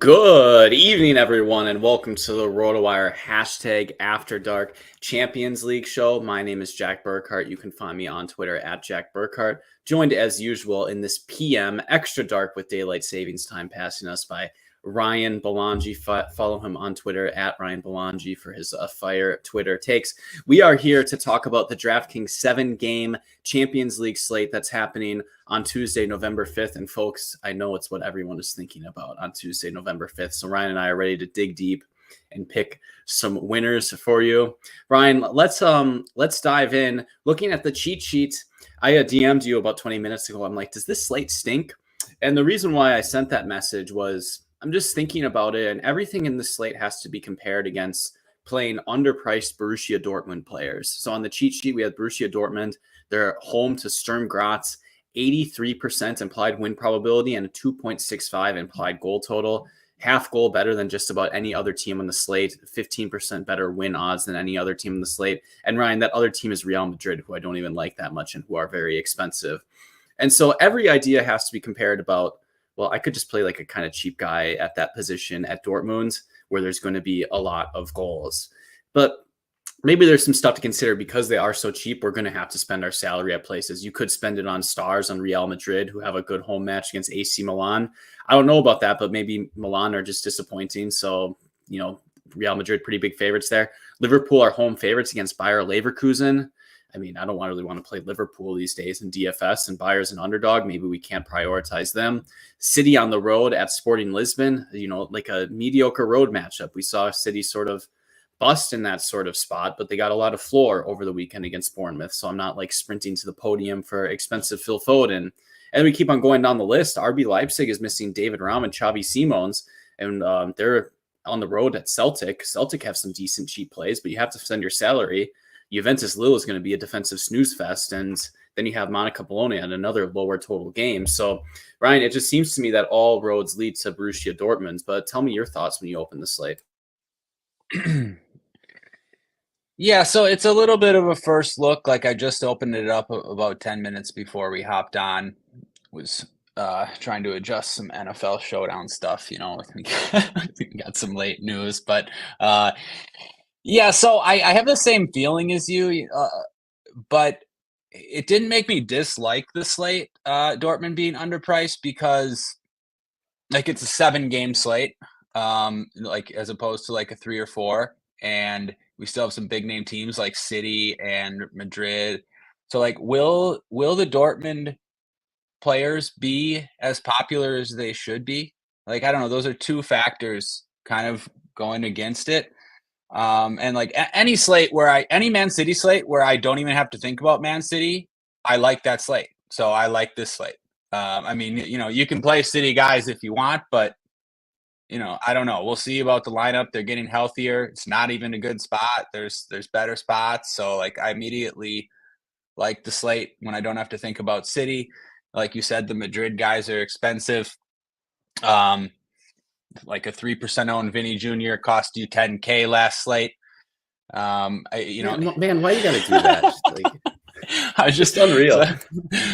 Good evening, everyone, and welcome to the RotoWire After Dark Champions League show. My name is Jack Burkart. You can find me on Twitter at Jack Burkart. Joined as usual in this PM extra dark with daylight savings time passing us by Ryan Belongia. Follow him on Twitter at Ryan Belongia for his fire Twitter takes. We are here to talk about the DraftKings 7-game Champions League slate that's happening on Tuesday, November 5th. And folks, I know it's what everyone is thinking about on Tuesday, November 5th. So Ryan and I are ready to dig deep and pick some winners for you. Ryan, let's dive in. Looking at the cheat sheet, I DM'd you about 20 minutes ago. I'm like, does this slate stink? And the reason why I sent that message was I'm just thinking about it, and everything in the slate has to be compared against playing underpriced Borussia Dortmund players. So on the cheat sheet, we had Borussia Dortmund. They're home to Sturm Graz, 83% implied win probability and a 2.65 implied goal total. Half goal better than just about any other team on the slate, 15% better win odds than any other team on the slate. And Ryan, that other team is Real Madrid, who I don't even like that much and who are very expensive. And so every idea has to be compared about, well, I could just play like a kind of cheap guy at that position at Dortmund where there's going to be a lot of goals. But maybe there's some stuff to consider because they are so cheap. We're going to have to spend our salary at places. You could spend it on stars on Real Madrid, who have a good home match against AC Milan. I don't know about that, but maybe Milan are just disappointing. So, Real Madrid, pretty big favorites there. Liverpool are home favorites against Bayer Leverkusen. I mean, I don't really want to play Liverpool these days in DFS, and Bayer's an underdog. Maybe we can't prioritize them. City on the road at Sporting Lisbon, like a mediocre road matchup. We saw City sort of bust in that sort of spot, but they got a lot of floor over the weekend against Bournemouth. So I'm not like sprinting to the podium for expensive Phil Foden. And we keep on going down the list. RB Leipzig is missing David Raum and Xavi Simons, and they're on the road at Celtic. Celtic have some decent cheap plays, but you have to spend your salary. Juventus Lille is going to be a defensive snooze fest, and then you have Monaco Bologna at another lower total game. So, Ryan, it just seems to me that all roads lead to Borussia Dortmund, but tell me your thoughts when you open the slate. Yeah, so it's a little bit of a first look. Like I just opened it up about 10 minutes before we hopped on. Was trying to adjust some NFL showdown stuff, we got some late news. But yeah, so I have the same feeling as you, but it didn't make me dislike the slate, Dortmund being underpriced, because like it's a 7-game slate, like as opposed to like a 3 or 4. And we still have some big name teams like City and Madrid. So like, will the Dortmund players be as popular as they should be? Like, I don't know. Those are two factors kind of going against it. And like any Man City slate where I don't even have to think about Man City, I like that slate. So I like this slate. I mean, you can play City guys if you want, but I don't know. We'll see about the lineup. They're getting healthier. It's not even a good spot. There's better spots. So like I immediately like the slate when I don't have to think about City. Like you said, the Madrid guys are expensive. Like a 3% owned Vinny Jr. cost you $10K last slate. Man, why you gotta do that? I was just unreal.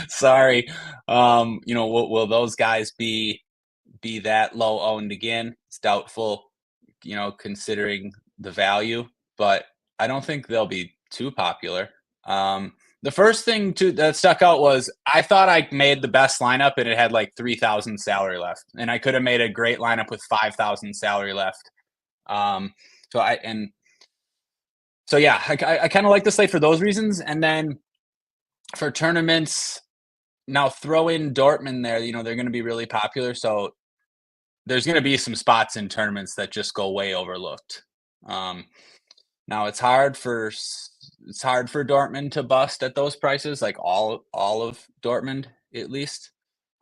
Sorry. Will those guys be that low owned again? It's doubtful, considering the value, but I don't think they'll be too popular. The first thing that stuck out was I thought I made the best lineup and it had like 3,000 salary left, and I could have made a great lineup with 5,000 salary left. I kind of like the slate for those reasons. And then for tournaments, now throw in Dortmund there. They're going to be really popular, so there's going to be some spots in tournaments that just go way overlooked. Now it's hard for Dortmund to bust at those prices, like all of Dortmund at least.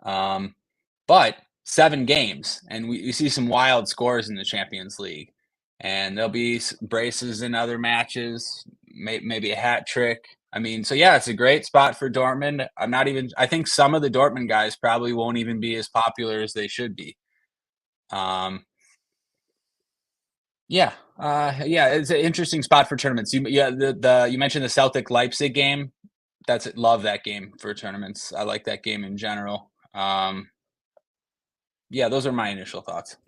But 7 games, and we see some wild scores in the Champions League, and there'll be braces in other matches, maybe a hat trick. I mean, so yeah, it's a great spot for Dortmund. I think some of the Dortmund guys probably won't even be as popular as they should be. It's an interesting spot for tournaments. You mentioned the Celtic Leipzig game. Love that game for tournaments. I like that game in general. Those are my initial thoughts.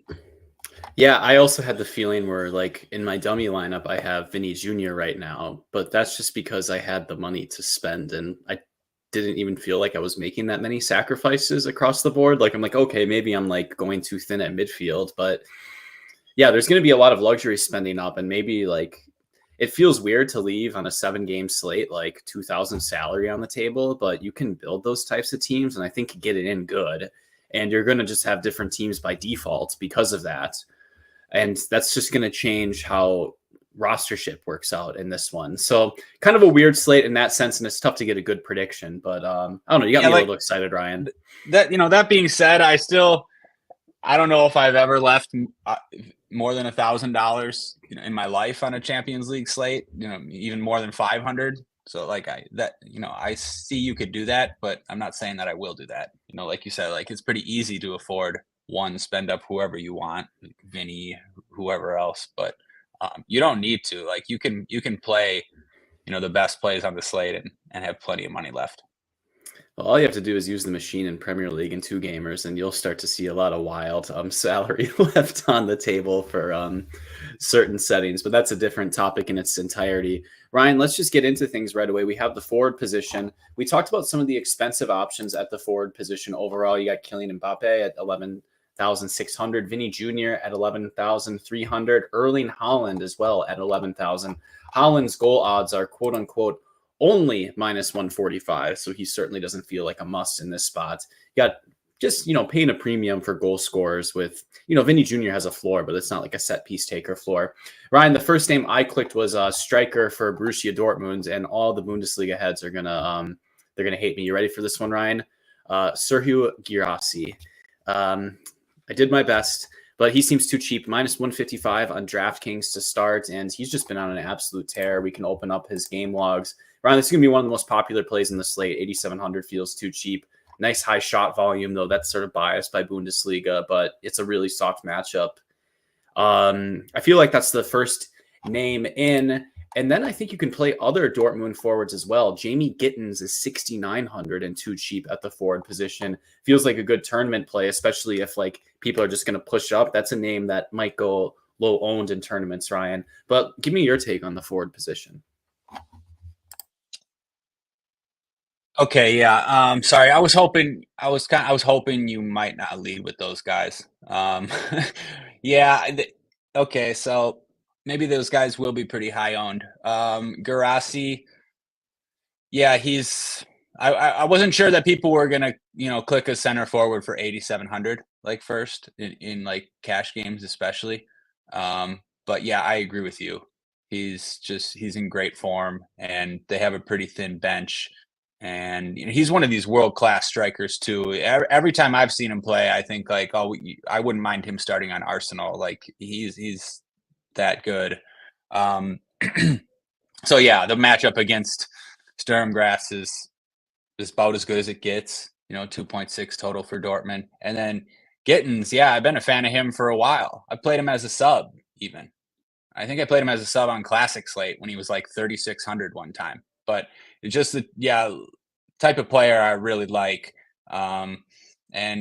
Yeah, I also had the feeling where, like, in my dummy lineup, I have Vinny Jr. right now, but that's just because I had the money to spend and I didn't even feel like I was making that many sacrifices across the board. Like, I'm like, okay, maybe I'm like going too thin at midfield, but yeah, there's going to be a lot of luxury spending up, and maybe like it feels weird to leave on a 7 game slate like 2,000 salary on the table, but you can build those types of teams, and I think get it in good. And you're going to just have different teams by default because of that. And that's just going to change how rostership works out in this one. So kind of a weird slate in that sense, and it's tough to get a good prediction. But I don't know. You got Yeah, me a like little excited, Ryan. that being said, I don't know if I've ever left more than $1,000, in my life on a Champions League slate. Even more than 500. So like I see you could do that, but I'm not saying that I will do that. Like you said, like it's pretty easy to afford one, spend up whoever you want, Vinny, whoever else, but you don't need to. Like you can play, the best plays on the slate and have plenty of money left. Well, all you have to do is use the machine in Premier League and 2 gamers, and you'll start to see a lot of wild salary left on the table for certain settings. But that's a different topic in its entirety. Ryan, let's just get into things right away. We have the forward position. We talked about some of the expensive options at the forward position overall. You got Kylian Mbappe at 11,600, Vinny Jr. at 11,300, Erling Haaland as well at 11,000. Haaland's goal odds are quote unquote only minus 145. So he certainly doesn't feel like a must in this spot. You got just, paying a premium for goal scorers with, Vinny Jr. has a floor, but it's not like a set piece taker floor. Ryan, the first name I clicked was a striker for Borussia Dortmund, and all the Bundesliga heads are they're gonna hate me. You ready for this one, Ryan? Sergio Girassi. I did my best, but he seems too cheap. Minus 155 on DraftKings to start, and he's just been on an absolute tear. We can open up his game logs. Ryan, this is going to be one of the most popular plays in the slate. 8,700 feels too cheap. Nice high shot volume, though. That's sort of biased by Bundesliga, but it's a really soft matchup. I feel like that's the first name in. And then I think you can play other Dortmund forwards as well. Jamie Gittins is 6,900 and too cheap at the forward position. Feels like a good tournament play, especially if like people are just going to push up. That's a name that might go low owned in tournaments, Ryan. But give me your take on the forward position. Okay, yeah. Sorry, I was hoping you might not lead with those guys. Yeah. Okay, so maybe those guys will be pretty high owned. Garasi, yeah, he's. I wasn't sure that people were gonna click a center forward for 8,700 like first in like cash games especially. But yeah, I agree with you. He's in great form, and they have a pretty thin bench. And he's one of these world class strikers too. Every time I've seen him play, I think like, oh, I wouldn't mind him starting on Arsenal. Like he's that good. Um, so yeah, the matchup against Sturm Graz is about as good as it gets. 2.6 total for Dortmund, and then Gittins. Yeah, I've been a fan of him for a while. I played him as a sub even. I think I played him as a sub on Classic Slate when he was like 3,600 one time. But it's just the type of player I really like. And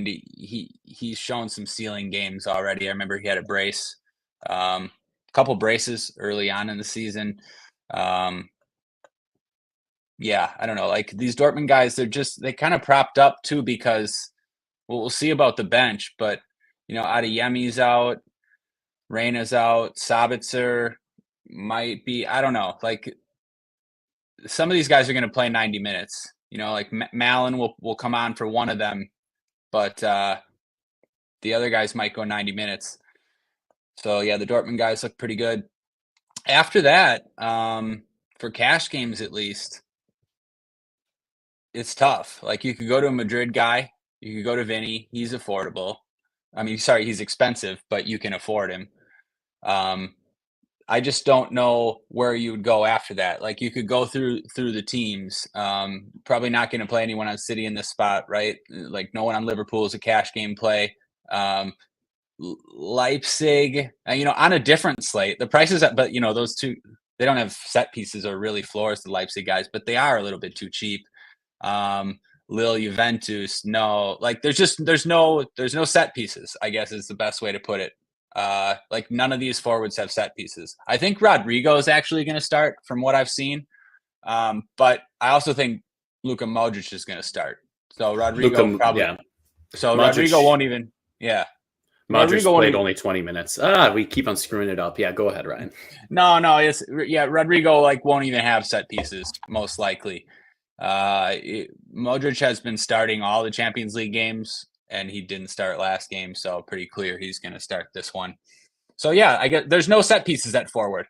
he's shown some ceiling games already. I remember he had a couple braces early on in the season. Yeah, I don't know. Like these Dortmund guys, they kind of propped up too because we'll see about the bench, but Adeyemi's out, Reyna's out, Sabitzer might be. I don't know. Like some of these guys are going to play 90 minutes. Like Milan will come on for one of them, but the other guys might go 90 minutes. So yeah, the Dortmund guys look pretty good. After that, for cash games at least, it's tough. Like you could go to a Madrid guy, you could go to Vinny. He's affordable. I mean, sorry, he's expensive, but you can afford him. I just don't know where you would go after that. Like you could go through the teams. Probably not going to play anyone on City in this spot, right? Like no one on Liverpool is a cash game play. Leipzig, on a different slate, the prices, but those two, they don't have set pieces or really floors, the Leipzig guys, but they are a little bit too cheap. Lille, Juventus, no, like there's no set pieces, I guess is the best way to put it. Like none of these forwards have set pieces. I think Rodrigo is actually going to start from what I've seen. But I also think Luka Modric is going to start. So Rodrigo probably. Yeah. So Modric, Rodrigo won't even. Yeah. Modric Rodrigo played only 20 minutes. We keep on screwing it up. Yeah, go ahead, Ryan. No. Rodrigo won't even have set pieces most likely. Modric has been starting all the Champions League games, and he didn't start last game, so pretty clear he's going to start this one. So yeah, I guess there's no set pieces at forward.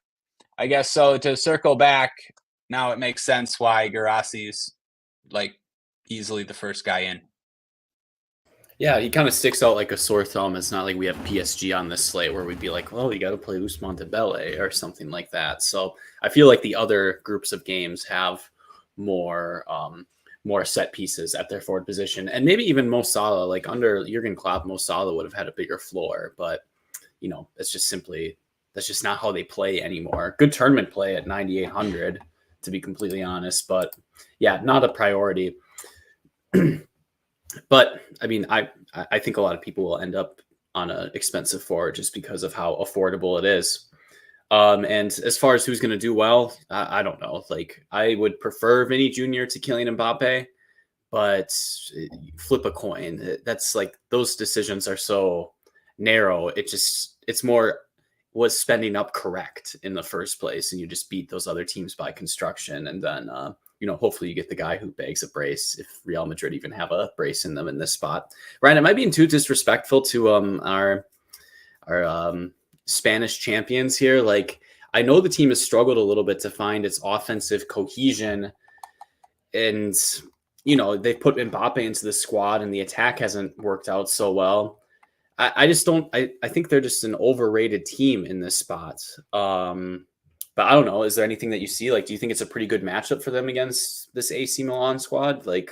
I guess so. To circle back, now it makes sense why Guirassi's easily the first guy in. Yeah, he kind of sticks out like a sore thumb. It's not like we have PSG on this slate where we'd be like, well, you got to play Ousmane Dembele or something like that. So I feel like the other groups of games have more set pieces at their forward position, and maybe even Mo Salah. Like under Jurgen Klopp, Mo Salah would have had a bigger floor, but that's just not how they play anymore. Good tournament play at 9,800, to be completely honest, but yeah, not a priority. But I mean, I think a lot of people will end up on an expensive forward just because of how affordable it is. And as far as who's going to do well, I don't know. Like I would prefer Vinny Jr. to Kylian Mbappe, but flip a coin. That's like those decisions are so narrow. It's more was spending up correct in the first place, and you just beat those other teams by construction, and then hopefully you get the guy who bags a brace if Real Madrid even have a brace in them in this spot. Ryan, am I being too disrespectful to our Spanish champions here? Like I know the team has struggled a little bit to find its offensive cohesion, and they've put Mbappe into the squad and the attack hasn't worked out so well. I just don't. I think they're just an overrated team in this spot. But I don't know. Is there anything that you see? Like, do you think it's a pretty good matchup for them against this AC Milan squad? Like,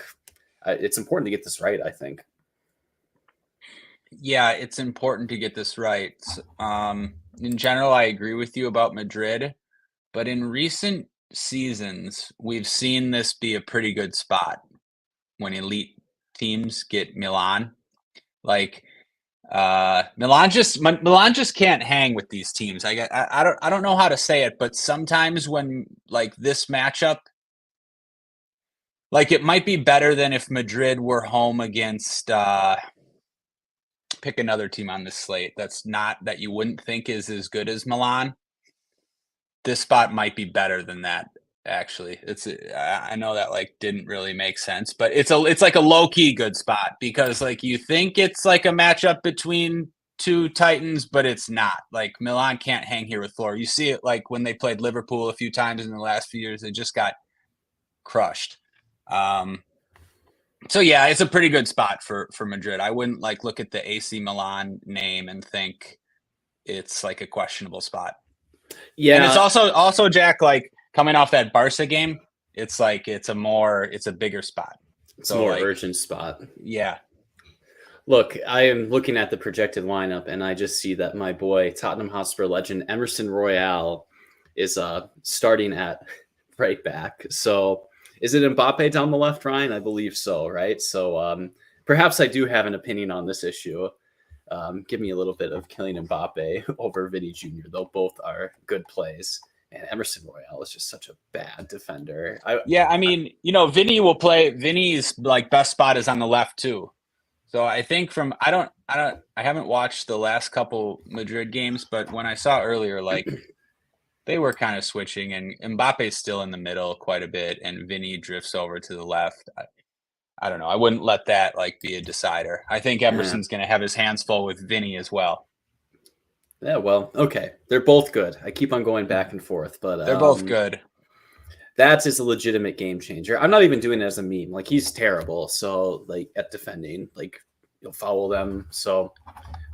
it's important to get this right, I think. Yeah, it's important to get this right. In general, I agree with you about Madrid, but in recent seasons, we've seen this be a pretty good spot when elite teams get Milan. Milan just can't hang with these teams. I don't know how to say it, but sometimes when this matchup, it might be better than if Madrid were home against pick another team on this slate that you wouldn't think is as good as Milan. This spot might be better than that. Actually, I know that didn't really make sense, but it's like a low key good spot because you think it's like a matchup between two titans, but it's not. Milan can't hang here with Flora. You see it when they played Liverpool a few times in the last few years, they just got crushed. So yeah, it's a pretty good spot for Madrid. I wouldn't look at the AC Milan name and think it's a questionable spot. Yeah, and it's also Jack coming off that Barca game, it's a bigger spot. It's a more urgent spot. Yeah. Look, I am looking at the projected lineup, and I just see that my boy, Tottenham Hotspur legend Emerson Royale, is starting at right back. So is it Mbappe down the left, Ryan? I believe so, right? So perhaps I do have an opinion on this issue. Give me a little bit of Kylian Mbappe over Vinny Jr., though both are good plays. And Emerson Royale is just such a bad defender. Vinny will play. Vinny's best spot is on the left too. So I think I haven't watched the last couple Madrid games, but when I saw earlier, they were kind of switching, and Mbappe's still in the middle quite a bit, and Vinny drifts over to the left. I don't know. I wouldn't let that be a decider. I think Emerson's going to have his hands full with Vinny as well. Yeah, well, okay. They're both good. I keep on going back and forth, but they're both good. That is a legitimate game changer. I'm not even doing it as a meme. He's terrible. So at defending, you'll foul them. So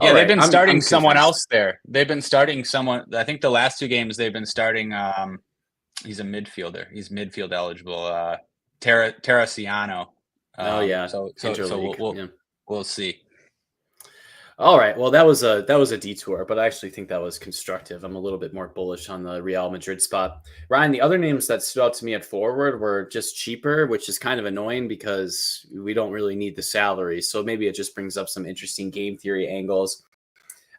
yeah, they've been starting someone else there. They've been starting someone. I think the last two games they've been starting. He's a midfielder. He's midfield eligible. Terraciano. So we'll see. All right. Well, that was a detour, but I actually think that was constructive. I'm a little bit more bullish on the Real Madrid spot. Ryan, the other names that stood out to me at forward were just cheaper, which is kind of annoying because we don't really need the salary. So maybe it just brings up some interesting game theory angles.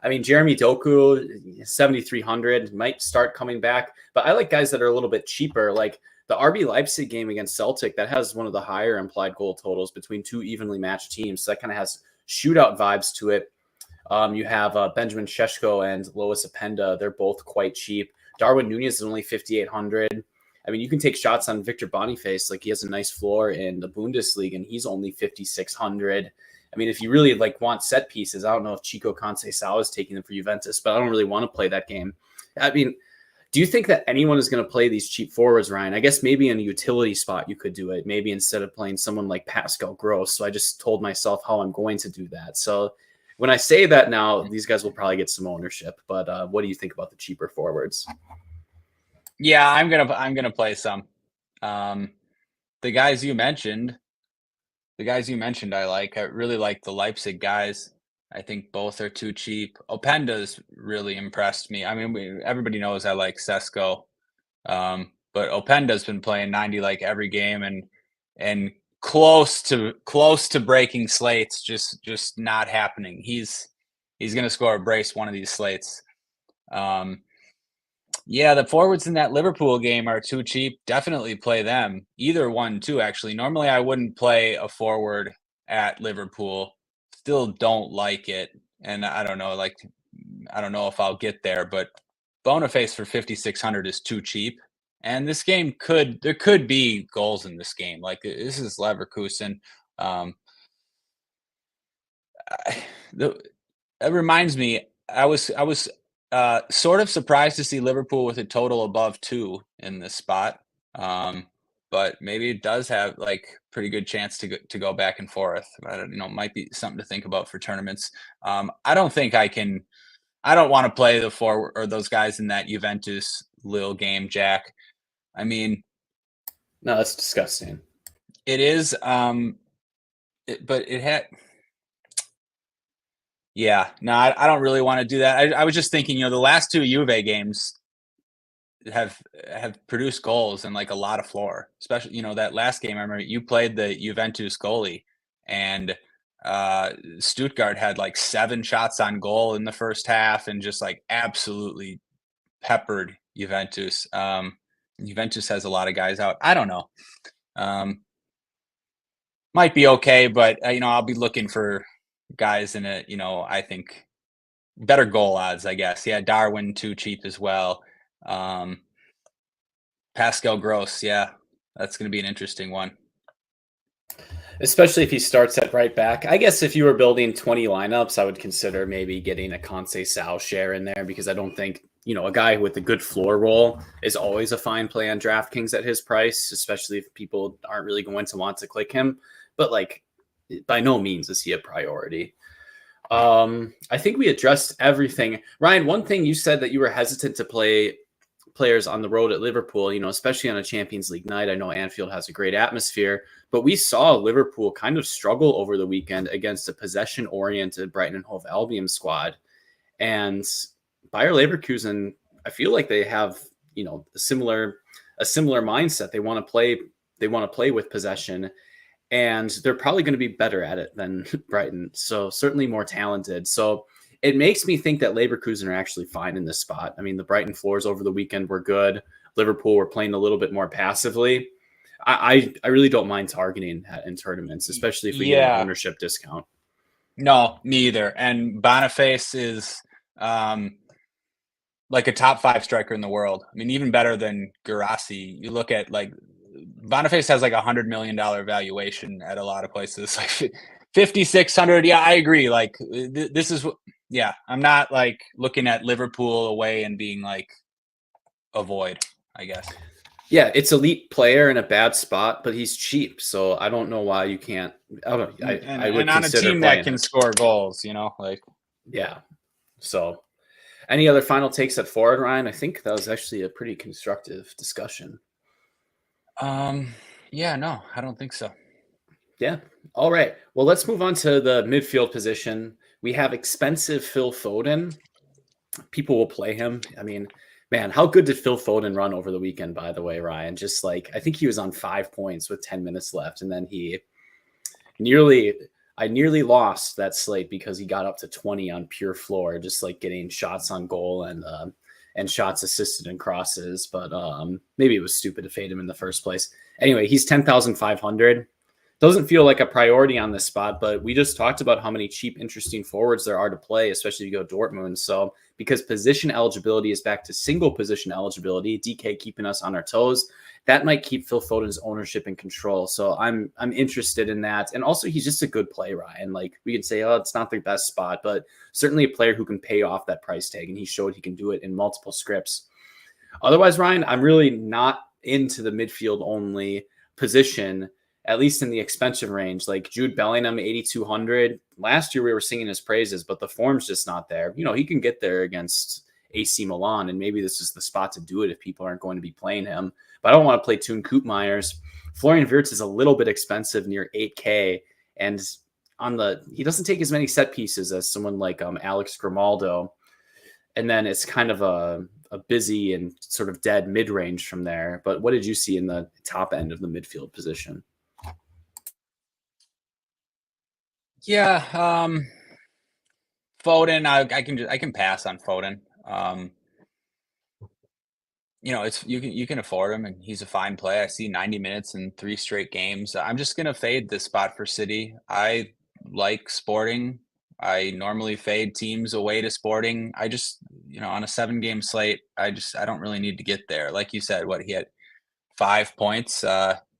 I mean, Jeremy Doku, 7,300, might start coming back. But I like guys that are a little bit cheaper, like the RB Leipzig game against Celtic. That has one of the higher implied goal totals between two evenly matched teams. So that kind of has shootout vibes to it. You have Benjamin Šeško and Lois Openda. They're both quite cheap. Darwin Nunez is only 5,800. I mean, you can take shots on Victor Boniface. Like, he has a nice floor in the Bundesliga, and he's only 5,600. I mean, if you really like want set pieces, I don't know if Chico Conceição is taking them for Juventus, but I don't really want to play that game. I mean, do you think that anyone is going to play these cheap forwards, Ryan? I guess maybe in a utility spot you could do it. Maybe instead of playing someone like Pascal Gross. So I just told myself how I'm going to do that. So when I say that now, these guys will probably get some ownership. But what do you think about the cheaper forwards? Yeah, I'm gonna play some. The guys you mentioned, I really like the Leipzig guys. I think both are too cheap. Openda's really impressed me. I mean, everybody knows I like Sesko, but Openda's been playing 90 like every game and close to breaking slates, just not happening. He's gonna score a brace one of these slates. Yeah, the forwards in that Liverpool game are too cheap. Definitely play them. Either one, too, actually. Normally, I wouldn't play a forward at Liverpool. Still don't like it. And I don't know, I don't know if I'll get there, but Boniface for 5,600 is too cheap. And this game there could be goals in this game. Like, this is Leverkusen. It reminds me, I was sort of surprised to see Liverpool with a total above 2 in this spot. But maybe it does have like pretty good chance to go back and forth. I don't, might be something to think about for tournaments. I don't think I don't want to play the forward or those guys in that Juventus Lille game, Jack. I mean, no, that's disgusting. It is. But it had. Yeah, no, I don't really want to do that. I was just thinking, the last two Juve games have produced goals and like a lot of floor. Especially, that last game, I remember you played the Juventus goalie, and Stuttgart had like 7 shots on goal in the first half and just like absolutely peppered Juventus. Juventus has a lot of guys out. I don't know. Might be okay, but I'll be looking for guys in it, I think better goal odds, I guess. Yeah, Darwin too cheap as well. Pascal Gross, yeah, that's going to be an interesting one. Especially if he starts at right back. I guess if you were building 20 lineups, I would consider maybe getting a Conceição share in there, because I don't think, a guy with a good floor roll is always a fine play on DraftKings at his price, especially if people aren't really going to want to click him. But like, by no means is he a priority. I think we addressed everything. Ryan, one thing you said that you were hesitant to play players on the road at Liverpool, especially on a Champions League night. I know Anfield has a great atmosphere, but we saw Liverpool kind of struggle over the weekend against a possession-oriented Brighton and Hove Albion squad. And Bayer Leverkusen, I feel like they have, a similar mindset. They want to play with possession, and they're probably going to be better at it than Brighton. So certainly more talented. So it makes me think that Leverkusen are actually fine in this spot. I mean, the Brighton floors over the weekend were good. Liverpool were playing a little bit more passively. I really don't mind targeting that in tournaments, especially if we get an ownership discount. No, me either. And Boniface is like a top 5 striker in the world. I mean, even better than Guirassy. You look at like Boniface has like $100 million valuation at a lot of places, like 5,600. Yeah, I agree. Like this is what. Yeah, I'm not like looking at Liverpool away and being like avoid, I guess. Yeah, it's elite player in a bad spot, but he's cheap, so I don't know why you can't. I would and on a team that can score goals, like. Yeah. So, any other final takes at forward, Ryan? I think that was actually a pretty constructive discussion. Yeah, no, I don't think so. Yeah. All right. Well, let's move on to the midfield position. We have expensive Phil Foden. People will play him. I mean, man, how good did Phil Foden run over the weekend, by the way, Ryan? Just like, I think he was on 5 points with 10 minutes left, and then he nearly, I nearly lost that slate because he got up to 20 on pure floor, just like getting shots on goal and shots assisted and crosses. But maybe it was stupid to fade him in the first place. Anyway, he's 10,500. Doesn't feel like a priority on this spot, but we just talked about how many cheap, interesting forwards there are to play, especially if you go Dortmund. So because position eligibility is back to single position eligibility, DK keeping us on our toes, that might keep Phil Foden's ownership and control. So I'm interested in that. And also he's just a good play, Ryan. Like we can say, oh, it's not the best spot, but certainly a player who can pay off that price tag. And he showed he can do it in multiple scripts. Otherwise, Ryan, I'm really not into the midfield only position, at least in the expensive range. Like Jude Bellingham, 8,200. Last year we were singing his praises, but the form's just not there. You know, he can get there against AC Milan, and maybe this is the spot to do it if people aren't going to be playing him. But I don't want to play Toon Koopmeyers. Florian Wirtz is a little bit expensive, near 8K, and he doesn't take as many set pieces as someone like Alex Grimaldo. And then it's kind of a busy and sort of dead mid-range from there. But what did you see in the top end of the midfield position? Yeah, Foden. I can pass on Foden. You know, you can afford him, and he's a fine play. I see 90 minutes in 3 straight games. I'm just gonna fade this spot for City. I like Sporting. I normally fade teams away to Sporting. I just, on a 7-game slate, I don't really need to get there. Like you said, he had 5 points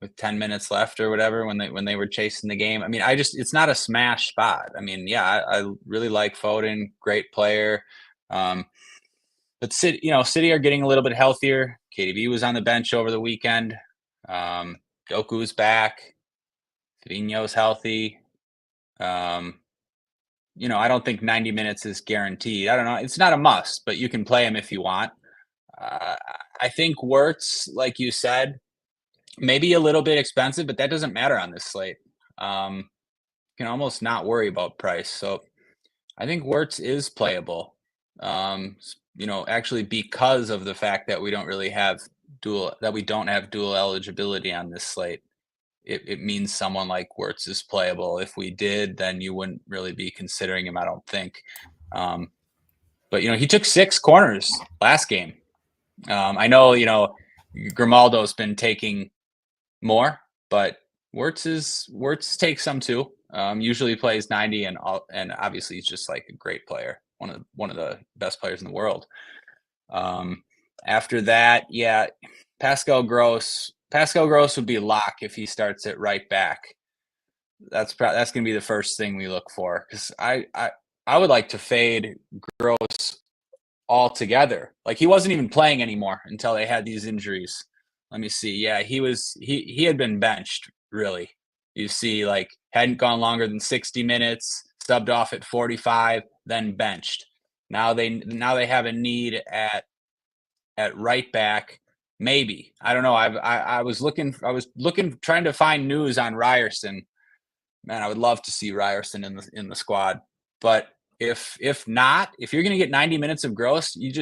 with 10 minutes left or whatever when they were chasing the game. I mean, it's not a smash spot. I mean, yeah, I really like Foden, great player. But City are getting a little bit healthier. KDB was on the bench over the weekend. Goku's back. Fabinho's healthy. I don't think 90 minutes is guaranteed. I don't know. It's not a must, but you can play him if you want. I think Wirtz, like you said, maybe a little bit expensive, but that doesn't matter on this slate. You can almost not worry about price. So I think Wirtz is playable. Actually because of the fact that we don't have dual eligibility on this slate. It means someone like Wirtz is playable. If we did, then you wouldn't really be considering him, I don't think. But he took 6 corners last game. I know, Grimaldo's been taking more, but Wirtz takes some too. Usually plays 90, and obviously he's just like a great player, one of the best players in the world. After that, yeah, Pascal Gross would be lock if he starts at right back. That's going to be the first thing we look for, because I would like to fade Gross altogether. Like he wasn't even playing anymore until they had these injuries. Let me see. Yeah, he had been benched, really. You see, like hadn't gone longer than 60 minutes, subbed off at 45, then benched. Now they have a need at right back. Maybe. I don't know. I was looking trying to find news on Ryerson. Man, I would love to see Ryerson in the squad. But if not, if you're going to get 90 minutes of Gross, you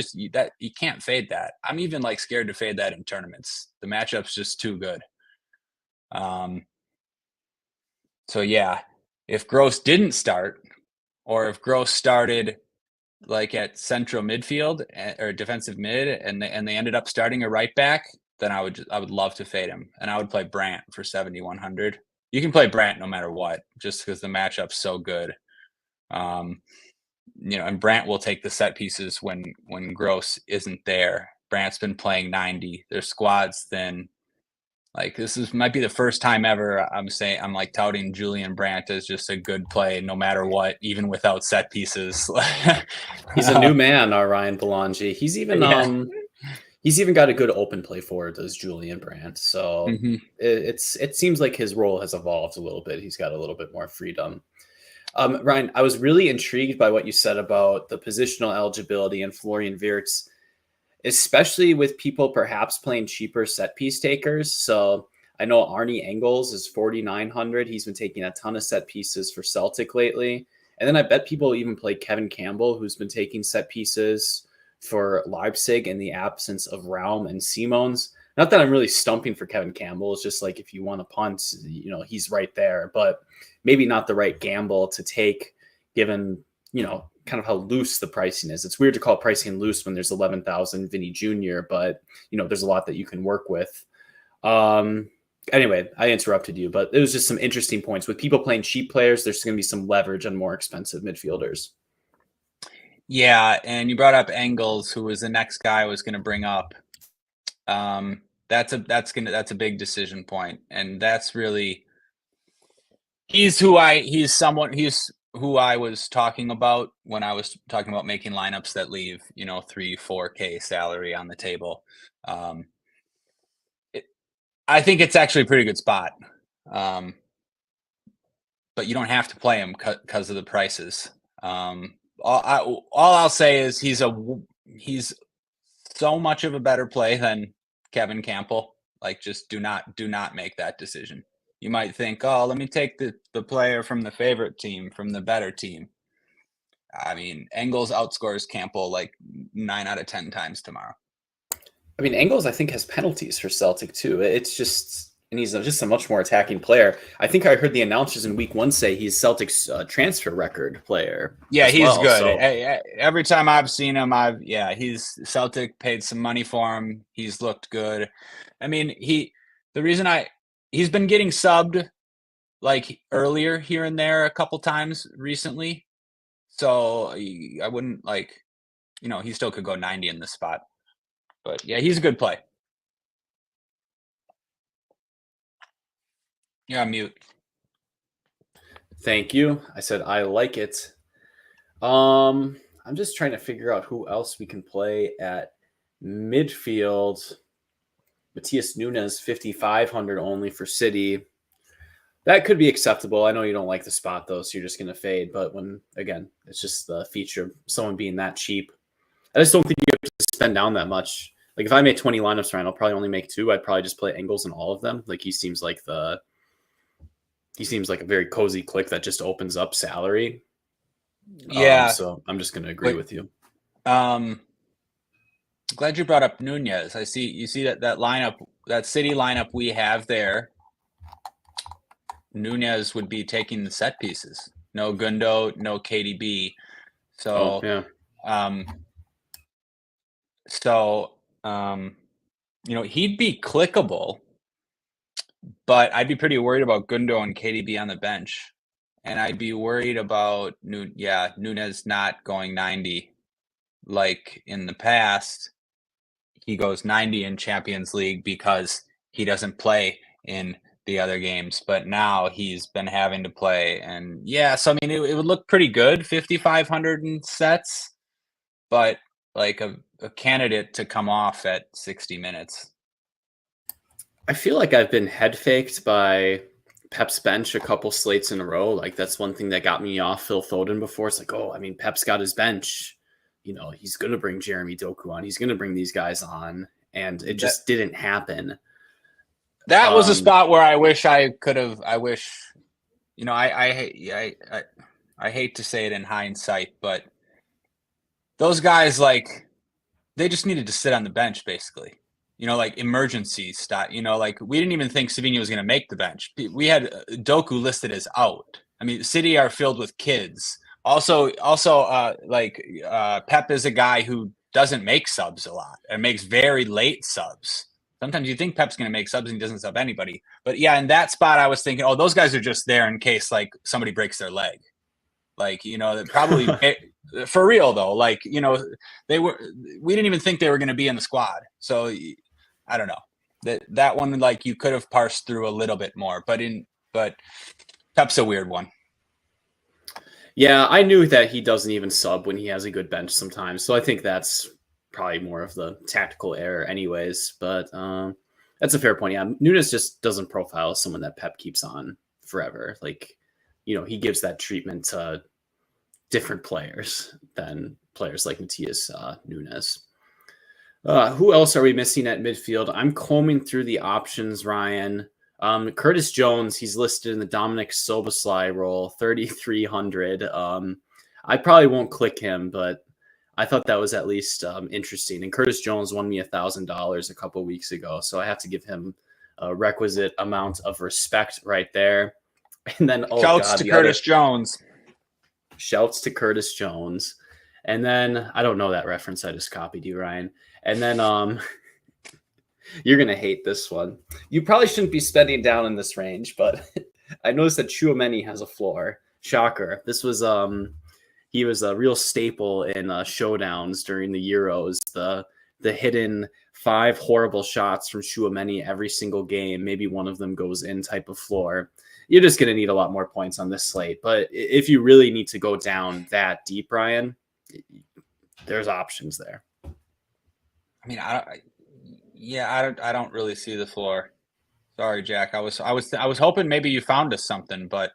can't fade that. I'm even like scared to fade that in tournaments. The matchup's just too good. So yeah, if Gross didn't start, or if Gross started like at central midfield or defensive mid, and they ended up starting a right back, then I would love to fade him, and I would play Brandt for 7,100. You can play Brandt no matter what, just because the matchup's so good. And Brandt will take the set pieces when Gross isn't there. Brandt's been playing 90. Their squad's thin. Like might be the first time ever I'm like touting Julian Brandt as just a good play no matter what, even without set pieces. He's a new man, our Ryan Belongia. He's even got a good open play forward, does Julian Brandt. So it seems like his role has evolved a little bit. He's got a little bit more freedom. Ryan, I was really intrigued by what you said about the positional eligibility and Florian Wirtz, especially with people perhaps playing cheaper set piece takers. So I know Arnie Engles is 4,900. He's been taking a ton of set pieces for Celtic lately. And then I bet people even play Kevin Campbell, who's been taking set pieces for Leipzig in the absence of Raum and Simons. Not that I'm really stumping for Kevin Campbell. It's just like if you want to punt, he's right there. But maybe not the right gamble to take given, kind of how loose the pricing is. It's weird to call pricing loose when there's 11,000 Vinny Jr., but, there's a lot that you can work with. Anyway, I interrupted you, but it was just some interesting points. With people playing cheap players, there's going to be some leverage on more expensive midfielders. Yeah, and you brought up Engles, who was the next guy I was going to bring up. That's a big decision point, and that's really he's who I was talking about when I was talking about making lineups that leave 3-4K salary on the table. I think it's actually a pretty good spot, but you don't have to play him because of the prices. All I'll say is he's so much of a better play than Kevin Campbell. Like, just do not make that decision. You might think, oh, let me take the player from the favorite team, from the better team. I mean, Engles outscores Campbell like 9 out of 10 times tomorrow. I mean, Engles, I think, has penalties for Celtic too. It's just, and he's just a much more attacking player. I think I heard the announcers in week 1 say he's Celtic's transfer record player. Yeah, he's good. So. Every time I've seen him, he's Celtic paid some money for him. He's looked good. I mean, he's been getting subbed like earlier here and there a couple times recently. So I wouldn't he still could go 90 in this spot. But yeah, he's a good play. You're on mute. Thank you. I said I like it. I'm just trying to figure out who else we can play at midfield. Matías Nunes, 5,500 only for City. That could be acceptable. I know you don't like the spot, though, so you're just going to fade. But again, it's just the feature of someone being that cheap. I just don't think you have to spend down that much. Like, if I made 20 lineups, Ryan, I'll probably only make 2. I'd probably just play Engles in all of them. Like, he seems like a very cozy click that just opens up salary. Yeah. So I'm just going to agree with you. Glad you brought up Nunez. You see that lineup, that City lineup we have there. Nunez would be taking the set pieces. No Gundo, no KDB. So, he'd be clickable, but I'd be pretty worried about Gundo and KDB on the bench. And I'd be worried about Nunez not going 90 like in the past. He goes 90 in Champions League because he doesn't play in the other games, but now he's been having to play. And so I mean, it would look pretty good, 5,500 in sets, but like a candidate to come off at 60 minutes. I feel like I've been head faked by Pep's bench a couple slates in a row. Like, that's one thing that got me off Phil Foden before. It's like, Pep's got his bench. He's going to bring Jeremy Doku on. He's going to bring these guys on. And it just didn't happen. That was a spot where I wish I could have. I hate to say it in hindsight, but those guys, they just needed to sit on the bench, basically. Like emergency stuff. We didn't even think Savinho was going to make the bench. We had Doku listed as out. I mean, City are filled with kids. Also, Pep is a guy who doesn't make subs a lot and makes very late subs. Sometimes you think Pep's going to make subs and he doesn't sub anybody. But yeah, in that spot, I was thinking, those guys are just there in case somebody breaks their leg. Probably for real though. We didn't even think they were going to be in the squad. So I don't know that one. You could have parsed through a little bit more, but Pep's a weird one. Yeah, I knew that he doesn't even sub when he has a good bench sometimes. So I think that's probably more of the tactical error anyways. But that's a fair point. Yeah, Nunes just doesn't profile as someone that Pep keeps on forever. He gives that treatment to different players than players like Matías Nunes. Who else are we missing at midfield? I'm combing through the options, Ryan. Curtis Jones, he's listed in the Dominic Soboslai role, 3,300. I probably won't click him, but I thought that was at least interesting. And Curtis Jones won me $1,000 a couple weeks ago, so I have to give him a requisite amount of respect right there. And then, oh Shouts God, to Curtis Jones. Shouts to Curtis Jones. And then, I don't know that reference. I just copied you, Ryan. And then, you're going to hate this one. You probably shouldn't be spending down in this range, but I noticed that Tchouaméni has a floor. Shocker. This was, he was a real staple in showdowns during the Euros. The hidden 5 horrible shots from Tchouaméni every single game. Maybe one of them goes in type of floor. You're just going to need a lot more points on this slate. But if you really need to go down that deep, Ryan, there's options there. I mean, I don't really see the floor. Sorry, Jack. I was hoping maybe you found us something, but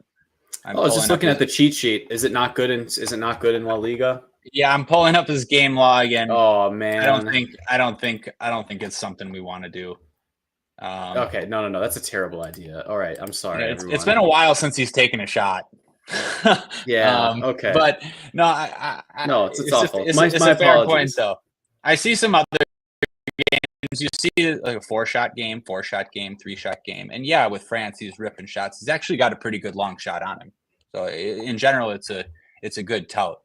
I was just looking at the cheat sheet. Is it not good in La Liga? Yeah, I'm pulling up his game log again. Oh man, I don't think it's something we want to do. Okay, no, that's a terrible idea. All right, I'm sorry. It's been a while since he's taken a shot. Yeah. Okay. But no, no, it's awful. It's my a fair apologies. point, though. I see some other games. You see like a 4-shot game, 3-shot game, and yeah, with France, he's ripping shots. He's actually got a pretty good long shot on him. So in general, it's a good tout.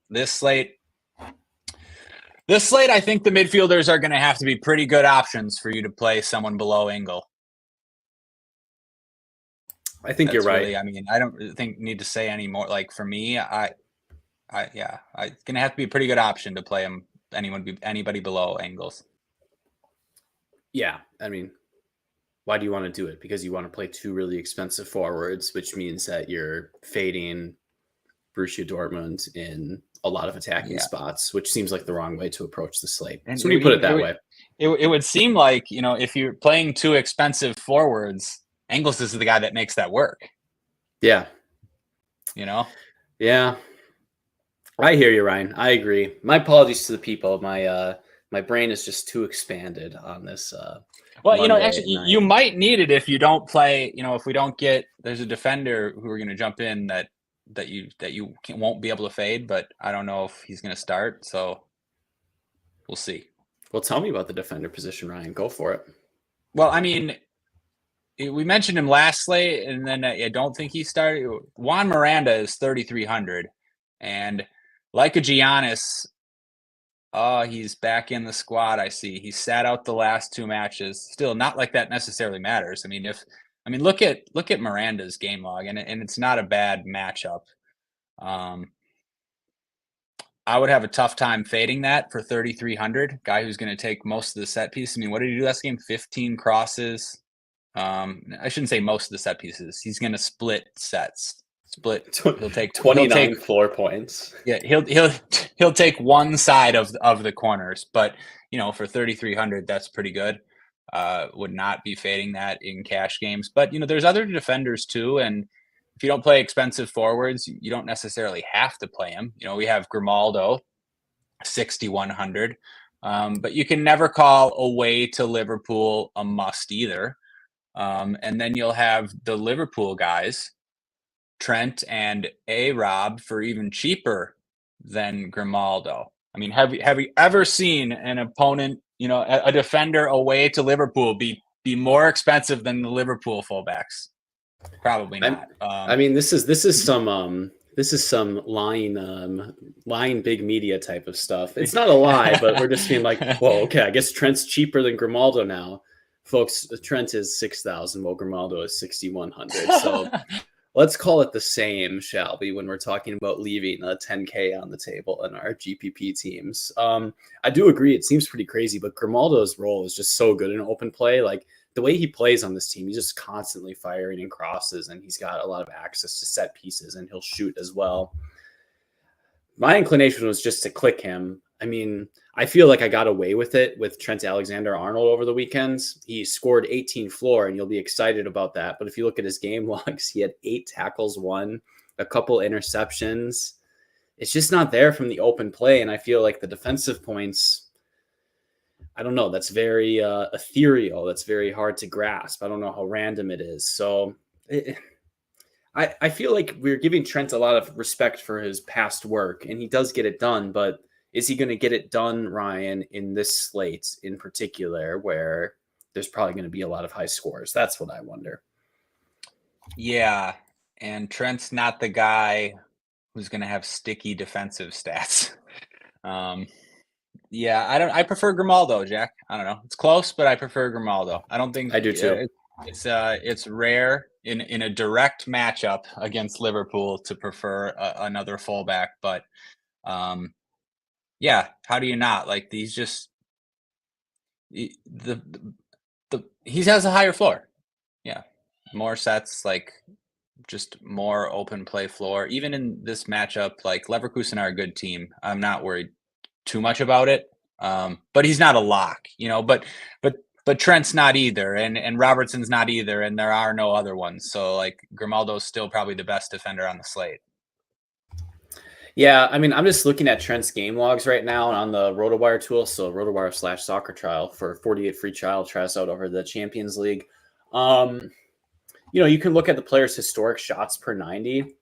This slate, I think the midfielders are going to have to be pretty good options for you to play someone below Engles. I think you're right. Really, I mean, I don't need to say any more. Like for me, it's going to have to be a pretty good option to play him. Anybody below Engles. Yeah, I mean, why do you want to do it? Because you want to play 2 really expensive forwards, which means that you're fading Borussia Dortmund in a lot of attacking spots, which seems like the wrong way to approach the slate. And so when you put it that way. It would seem like, if you're playing 2 expensive forwards, Engles is the guy that makes that work. Yeah. Yeah. I hear you, Ryan. I agree. My apologies to the people. My brain is just too expanded on this. Well, actually, you might need it if you don't play. If we don't get, there's a defender who are going to jump in that you won't be able to fade, but I don't know if he's going to start. So we'll see. Well, tell me about the defender position, Ryan. Go for it. Well, I mean, we mentioned him last slate, and then I don't think he started. Juan Miranda is 3,300, and like a Giannis, he's back in the squad. I see he sat out the last 2 matches. Still, not like that necessarily matters. I mean, look at Miranda's game log, and it's not a bad matchup. I would have a tough time fading that for 3,300. Guy who's going to take most of the set piece. I mean, what did he do last game? 15 crosses. I shouldn't say most of the set pieces. He's going to split sets. He'll take 29 floor points. Yeah, he'll take one side of the corners, but for 3,300, that's pretty good. Would not be fading that in cash games, but there's other defenders too, and if you don't play expensive forwards, you don't necessarily have to play him. We have Grimaldo, 6,100, but you can never call away to Liverpool a must either. And then you'll have the Liverpool guys, Trent and A-Rob, for even cheaper than Grimaldo. I mean, have you ever seen an opponent, a defender away to Liverpool be more expensive than the Liverpool fullbacks? Probably not. I mean, this is some lying big media type of stuff. It's not a lie, but we're just being like, well, okay, I guess Trent's cheaper than Grimaldo now. Folks, Trent is 6,000, while Grimaldo is 6,100. So let's call it the same, shall we, when we're talking about leaving a 10K on the table in our GPP teams. I do agree. It seems pretty crazy, but Grimaldo's role is just so good in open play. Like the way he plays on this team, he's just constantly firing and crosses, and he's got a lot of access to set pieces, and he'll shoot as well. My inclination was just to click him. I mean, I feel like I got away with it with Trent Alexander-Arnold over the weekends. He scored 18 floor, and you'll be excited about that. But if you look at his game logs, he had 8 tackles, a couple interceptions. It's just not there from the open play. And I feel like the defensive points, I don't know, that's very ethereal. That's very hard to grasp. I don't know how random it is. So I feel like we're giving Trent a lot of respect for his past work, and he does get it done, but is he going to get it done, Ryan, in this slate in particular, where there's probably going to be a lot of high scores? That's what I wonder. Yeah, and Trent's not the guy who's going to have sticky defensive stats. Um, yeah, I prefer Grimaldo, Jack. I don't know. It's close, but I prefer Grimaldo. I don't think I do too. it's rare in a direct matchup against Liverpool to prefer another fullback, but um, yeah, how do you not? Like these just the he has a higher floor. Yeah. More sets, like just more open play floor. Even in this matchup, like Leverkusen are a good team. I'm not worried too much about it. But he's not a lock, but but Trent's not either, and Robertson's not either, and there are no other ones. So like Grimaldo's still probably the best defender on the slate. Yeah, I mean, I'm just looking at Trent's game logs right now on the RotoWire tool. So RotoWire/soccer trial for 48 free trial tries out over the Champions League. You can look at the player's historic shots per 90.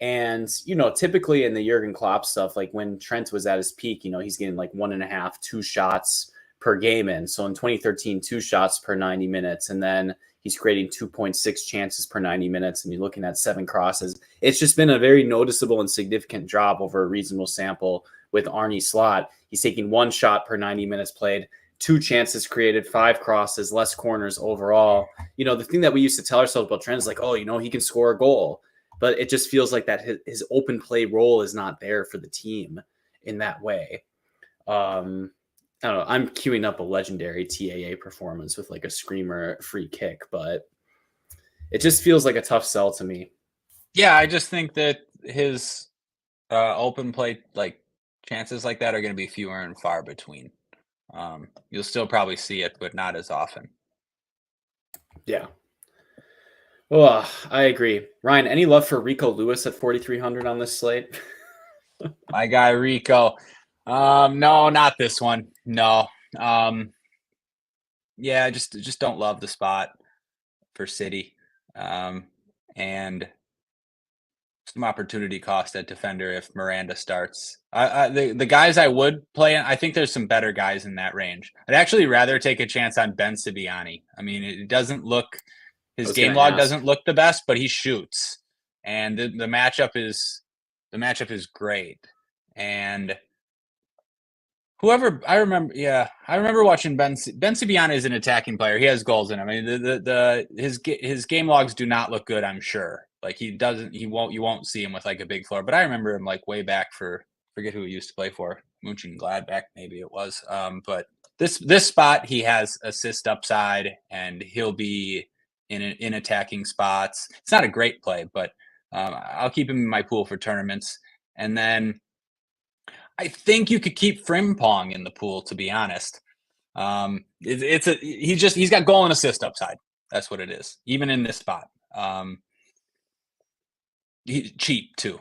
And, typically in the Jurgen Klopp stuff, like when Trent was at his peak, he's getting like 1.5, 2 shots per game in. So in 2013, 2 shots per 90 minutes. And then he's creating 2.6 chances per 90 minutes. And you're looking at 7 crosses. It's just been a very noticeable and significant drop over a reasonable sample with Arne Slot. He's taking 1 shot per 90 minutes played, 2 chances created, 5 crosses, less corners overall. The thing that we used to tell ourselves about Trent is like, oh, he can score a goal. But it just feels like that his open play role is not there for the team in that way. I don't know. I'm queuing up a legendary TAA performance with like a screamer free kick, but it just feels like a tough sell to me. Yeah, I just think that his open play like chances like that are going to be fewer and far between. You'll still probably see it, but not as often. Yeah. Oh, I agree. Ryan, any love for Rico Lewis at 4,300 on this slate? My guy Rico. No, not this one. No. Yeah, just don't love the spot for City. And some opportunity cost at defender if Miranda starts. The guys I would play, I think there's some better guys in that range. I'd actually rather take a chance on Ben Sibiani. I mean, it doesn't look I his was game going to log ask. doesn't look the best, but he shoots, and the matchup is great. And whoever I remember watching Ben Sibiani is an attacking player. He has goals in him. I mean, his game logs do not look good. I'm sure. Like you won't see him with like a big floor. But I remember him like way back for forget who he used to play for, Mönchengladbach maybe it was. But this spot he has assist upside and he'll be in attacking spots. It's not a great play, but I'll keep him in my pool for tournaments. And then I think you could keep Frimpong in the pool, to be honest. He's got goal and assist upside. That's what it is, even in this spot. He's cheap too.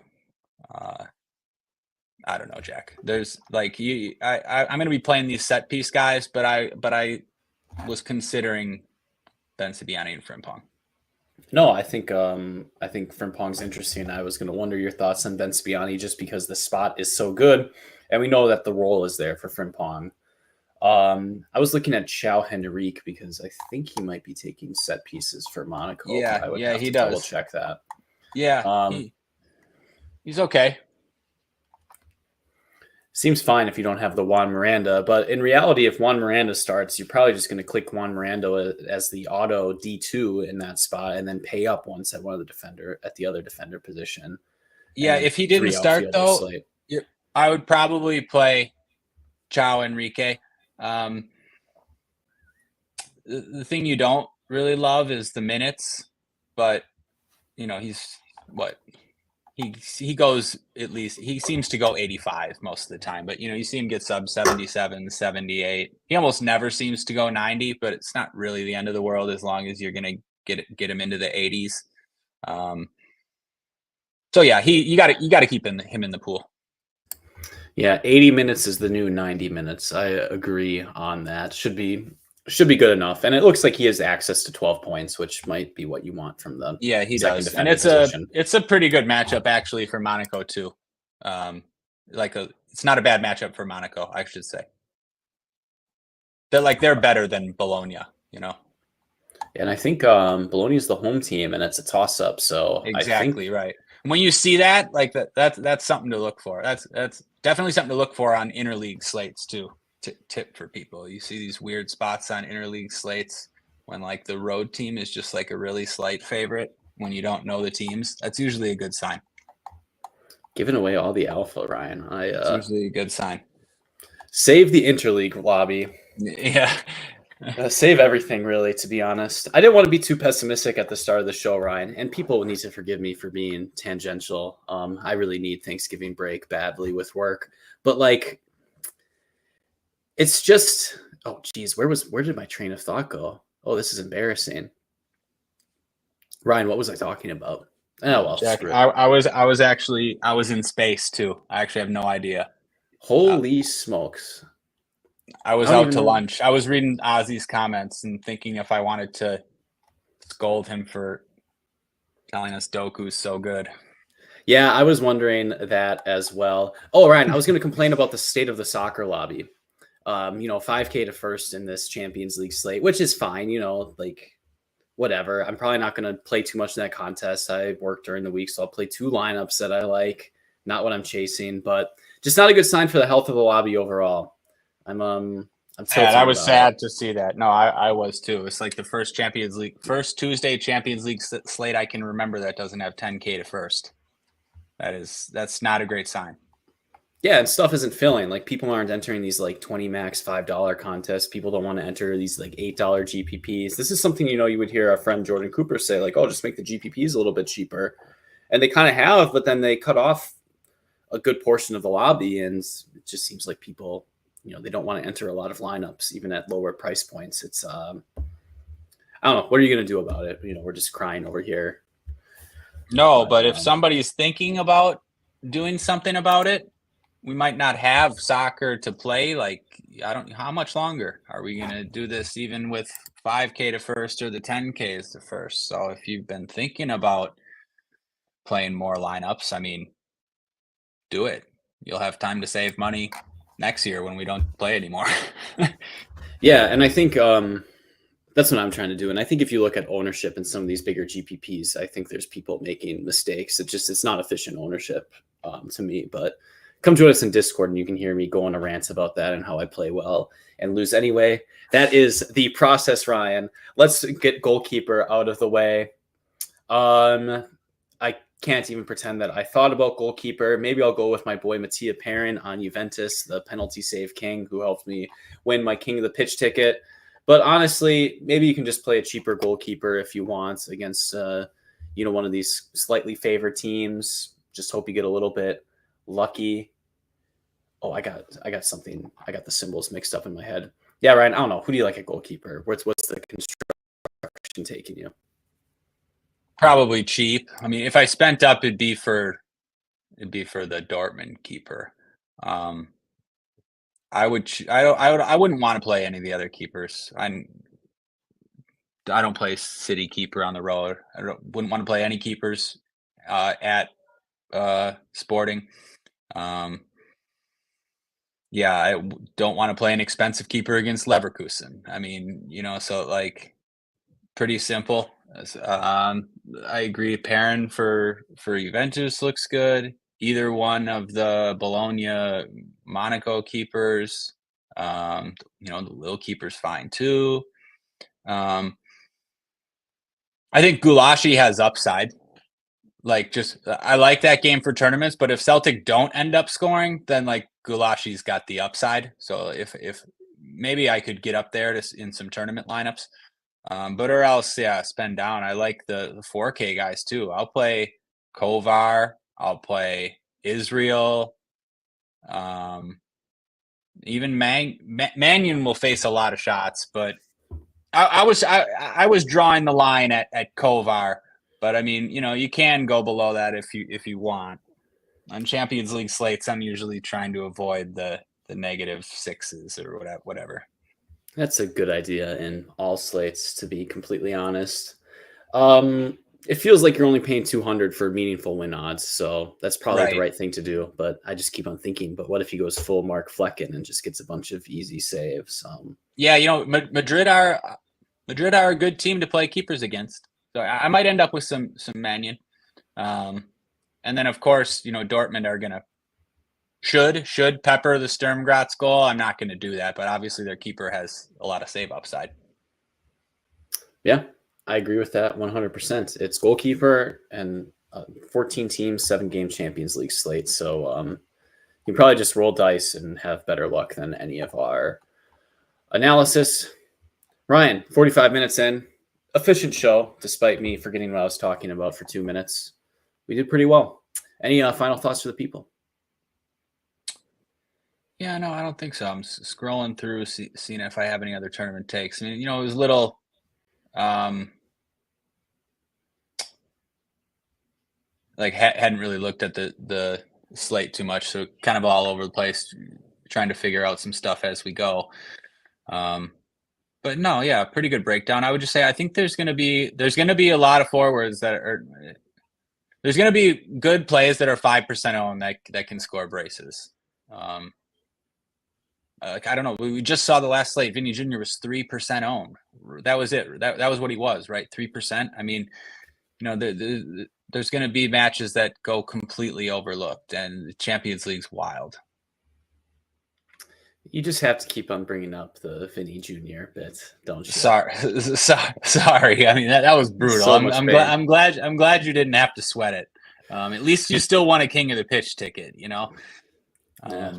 I don't know, Jack. There's like I'm going to be playing these set piece guys, but I was considering Ben Sibiani and Frimpong. No, I think Frimpong's interesting. I was going to wonder your thoughts on Ben Spiani just because the spot is so good, and we know that the role is there for Frimpong. I was looking at Chao Henrique because I think he might be taking set pieces for Monaco. Yeah, but I would yeah, have he to does. double check that. Yeah, he's okay. Seems fine if you don't have the Juan Miranda, but in reality, if Juan Miranda starts, you're probably just going to click Juan Miranda as the auto D2 in that spot, and then pay up once at the other defender position. Yeah, if he didn't start though, slate. I would probably play Chao Enrique. The thing you don't really love is the minutes, but he's what he goes at least he seems to go 85 most of the time, but you see him get sub 77, 78. He almost never seems to go 90, but it's not really the end of the world as long as you're gonna get him into the 80s. So yeah, you got to keep him in the pool. Yeah, 80 minutes is the new 90 minutes. I agree on that. Should be good enough. And it looks like he has access to 12 points, which might be what you want from the he second does. And position. It's a pretty good matchup actually for Monaco too. It's not a bad matchup for Monaco, I should say. They're better than Bologna, And I think Bologna is the home team, and it's a toss-up. So Exactly right. When you see that, like that's something to look for. That's definitely something to look for on interleague slates too. Tip for people: you see these weird spots on interleague slates when like the road team is just like a really slight favorite when you don't know the teams. That's usually a good sign. giving away all the alpha, Ryan. It's usually a good sign. Save the interleague lobby. Yeah. Save everything, really, to be honest. I didn't want to be too pessimistic at the start of the show, Ryan, and people need to forgive me for being tangential. I really need Thanksgiving break badly with work, but like, it's just, oh, geez, where did my train of thought go? Oh, this is embarrassing. Ryan, what was I talking about? Oh, well, Jack, screw it. I was in space too. I actually have no idea. Holy smokes. I was out to lunch. I was reading Ozzy's comments and thinking if I wanted to scold him for telling us Doku's so good. Yeah, I was wondering that as well. Oh, Ryan, I was going to complain about the state of the soccer lobby. 5K to first in this Champions League slate, which is fine, like whatever. I'm probably not going to play too much in that contest. I work during the week, so I'll play 2 lineups that I like, not what I'm chasing, but just not a good sign for the health of the lobby overall. I'm sad. I was sad to see that. No, I was too. It's like the first Tuesday Champions League slate I can remember that doesn't have 10K to first. That's not a great sign. Yeah, and stuff isn't filling. Like people aren't entering these like 20 max $5 contests. People don't want to enter these like $8 GPPs. This is something you would hear our friend Jordan Cooper say, like, oh, just make the GPPs a little bit cheaper. And they kind of have, but then they cut off a good portion of the lobby, and it just seems like people, they don't want to enter a lot of lineups, even at lower price points. It's I don't know. What are you going to do about it? We're just crying over here. No, but if somebody's thinking about doing something about it, we might not have soccer to play. Like, how much longer are we going to do this, even with 5K to first or the 10Ks to first? So if you've been thinking about playing more lineups, I mean, do it. You'll have time to save money next year when we don't play anymore. Yeah, and I think that's what I'm trying to do. And I think if you look at ownership in some of these bigger GPPs, I think there's people making mistakes. It's not efficient ownership to me. But come join us in Discord and you can hear me go on a rant about that and how I play well and lose anyway. That is the process, Ryan. Let's get goalkeeper out of the way. I can't even pretend that I thought about goalkeeper. Maybe I'll go with my boy Mattia Perrin on Juventus, the penalty save king, who helped me win my King of the Pitch ticket. But honestly, maybe you can just play a cheaper goalkeeper if you want against, one of these slightly favored teams. Just hope you get a little bit lucky. Oh, I got something. I got the symbols mixed up in my head. Yeah, Ryan, I don't know. Who do you like at goalkeeper? What's the construction taking you? Probably cheap. I mean, if I spent up, it'd be for the Dortmund keeper. I wouldn't want to play any of the other keepers. I don't play City keeper on the road. Wouldn't want to play any keepers at Sporting. Yeah, I don't want to play an expensive keeper against Leverkusen. I mean, so like pretty simple. I agree. Perrin for Juventus looks good. Either one of the Bologna, Monaco keepers. The Lille keeper's fine too. I think Gulashi has upside. Like, I like that game for tournaments, but if Celtic don't end up scoring, then like Gulashi's got the upside. So if maybe I could get up there in some tournament lineups. But or else, yeah, spend down. I like the 4K guys too. I'll play Kovar. I'll play Israel. Even Mannion will face a lot of shots, but I was drawing the line at Kovar. But I mean, you can go below that if you want. On Champions League slates, I'm usually trying to avoid the -6s or whatever. That's a good idea in all slates, to be completely honest. It feels like you're only paying 200 for meaningful win odds, so that's probably the right thing to do. But I just keep on thinking, but what if he goes full Mark Flecken and just gets a bunch of easy saves? Yeah, Madrid are Madrid are a good team to play keepers against. So I might end up with some Mannion. And then, of course, Dortmund are going to should pepper the Sturm Graz goal. I'm not going to do that, but obviously their keeper has a lot of save upside. Yeah, I agree with that 100%. It's goalkeeper and 14 teams, 7-game Champions League slate. So you probably just roll dice and have better luck than any of our analysis. Ryan, 45 minutes in. Efficient show, despite me forgetting what I was talking about for 2 minutes. We did pretty well. Any final thoughts for the people? Yeah, no, I don't think so. I'm scrolling through, seeing if I have any other tournament takes. I mean, it was a little hadn't really looked at the slate too much, so kind of all over the place, trying to figure out some stuff as we go. But no, yeah, pretty good breakdown. I would just say I think there's gonna be a lot of forwards that are there's gonna be good plays that are 5% owned that can score braces. I don't know. We just saw the last slate. Vinny Jr. was 3% owned. That was it. That was what he was, right? 3%. I mean, there's going to be matches that go completely overlooked, and the Champions League's wild. You just have to keep on bringing up the Vinny Jr. bit, don't you? Sorry. I mean, that was brutal. So I'm glad you didn't have to sweat it. At least you still won a King of the Pitch ticket,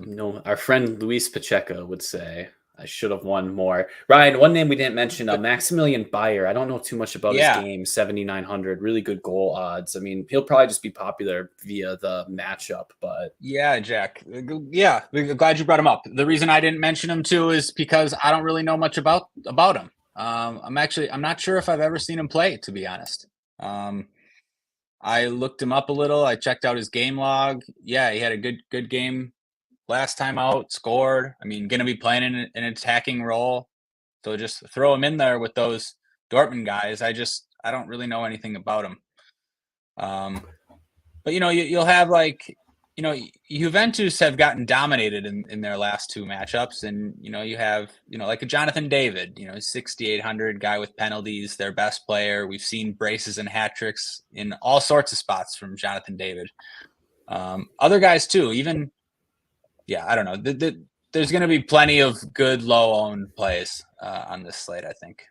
No, our friend Luis Pacheco would say I should have won more. Ryan, one name we didn't mention, Maximilian Bayer. I don't know too much about his game. 7,900, really good goal odds. I mean, he'll probably just be popular via the matchup, but yeah, Jack. Yeah, glad you brought him up. The reason I didn't mention him too is because I don't really know much about him. I'm not sure if I've ever seen him play, to be honest. I looked him up a little. I checked out his game log. Yeah, he had a good game last time out, scored. I mean, going to be playing in an attacking role. So just throw him in there with those Dortmund guys. I don't really know anything about him. But, you'll have Juventus have gotten dominated in their last 2 matchups. And, you have, like a Jonathan David, 6,800 guy with penalties, their best player. We've seen braces and hat tricks in all sorts of spots from Jonathan David. Other guys too, even, yeah, I don't know. There's going to be plenty of good low-owned plays on this slate, I think.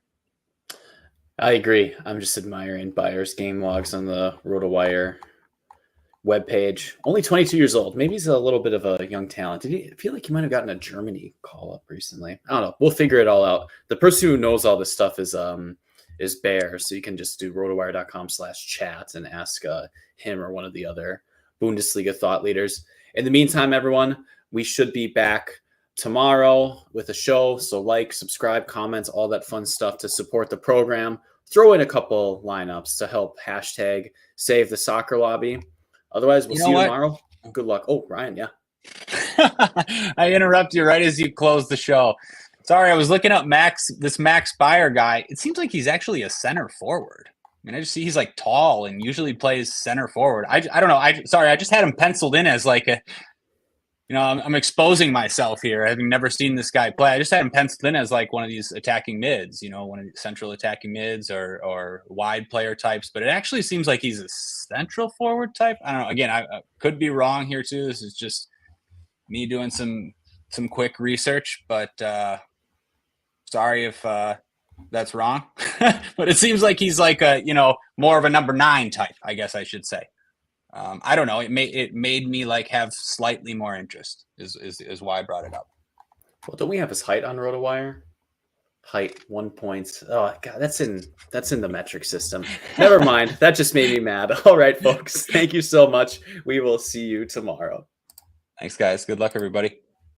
I agree. I'm just admiring Bayer's game logs on the RotoWire webpage. Only 22 years old. Maybe he's a little bit of a young talent. I feel like he might have gotten a Germany call-up recently. I don't know. We'll figure it all out. The person who knows all this stuff is Bear, so you can just do rotowire.com/chat and ask him or one of the other Bundesliga thought leaders. In the meantime, everyone, we should be back tomorrow with a show. So subscribe, comments, all that fun stuff to support the program. Throw in a couple lineups to help hashtag save the soccer lobby. Otherwise, we'll see you tomorrow. Good luck. Oh, Ryan, yeah. I interrupt you right as you close the show. Sorry, I was looking up this Max Bayer guy. It seems like he's actually a center forward. I mean, I just see he's tall and usually plays center forward. I don't know. I just had him penciled in as I'm exposing myself here, having never seen this guy play. I just had him penciled in as one of these attacking mids, one of the central attacking mids or wide player types. But it actually seems like he's a central forward type. I don't know. Again, I could be wrong here too. This is just me doing some quick research, but sorry if that's wrong. But it seems like he's more of a number 9 type, I guess I should say. I don't know. It made me have slightly more interest is why I brought it up. Well, don't we have his height on RotoWire? Height 1 point. Oh God, that's in the metric system. Never mind. That just made me mad. All right, folks. Thank you so much. We will see you tomorrow. Thanks, guys. Good luck, everybody.